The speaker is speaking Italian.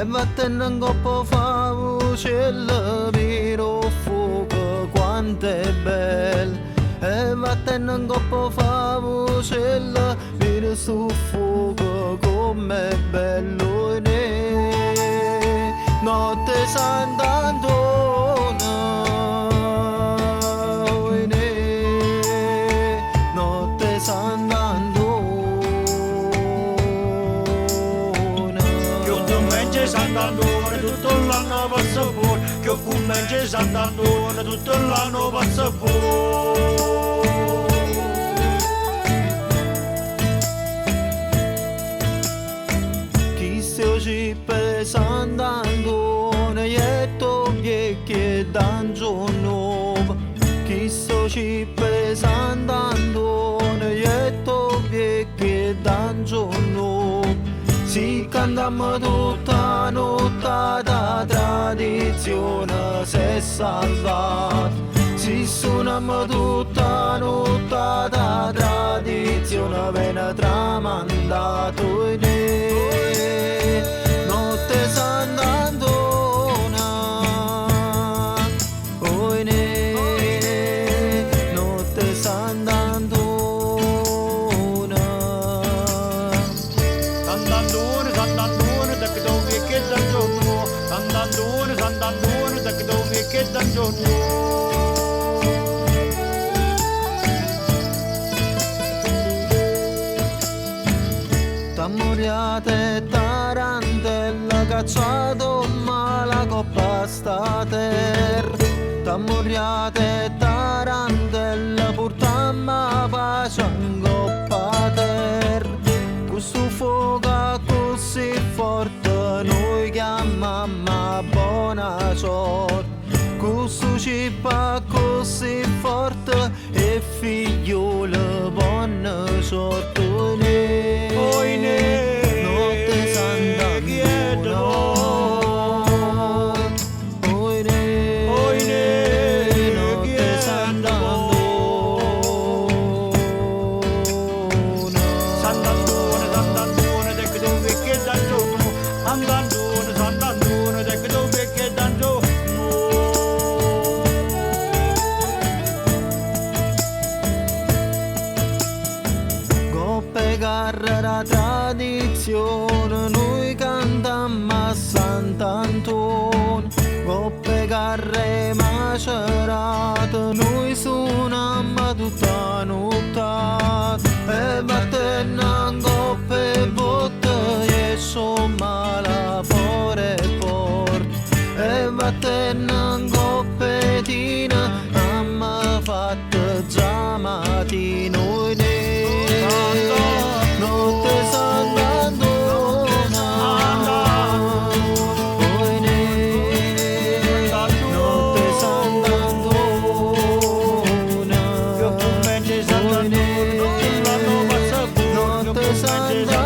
e vattene un coppo fa uccello miro fuoco quanto è bello e vattene un coppo fa uccello miro su fuoco com'è bello notte Sant'Antonio notte Sant'Antonio Sant'Antonio tutto l'anno passa fuori, che ho commence Sant'Antonio tutto l'anno passa fuori. Chi se oggi per Sant'Antonio e tu che d'angio nuovo, chi se oggi per Sant'Antonio e tu che d'angio nuovo. Si cantiamo tutta notte da tradizione se salvata. Si suoniamo tutta notte da tradizione viene tramandato notte Sant'Antonio notte Sant'Antonio. Sant'Antonio, da che dove che da giorno, Sant'Antonio, da che dove che da giorno. T'ammuriate tarantella cacciato ma la coppa sta terra. T'ammuriate tarantella portamma pace in coppa terra. Questo fuoco così forte noi chiamammo buona sorte. Questo cibo così forte e figliolo buona sorte. Notte Sant'Antonio, notte Sant'Antonio, da che dove che da giorno, Sant'Antonio, da che dove che da giorno. Carrera tradizione noi cantammo a Sant'Antonio, coppe carre macerate noi suonammo tutta notte e battenne coppe botte e somma la pore e battenne coppetina amma fatta già mattino notte Sant'Antonio, notte Sant'Antonio, notte Sant'Antonio.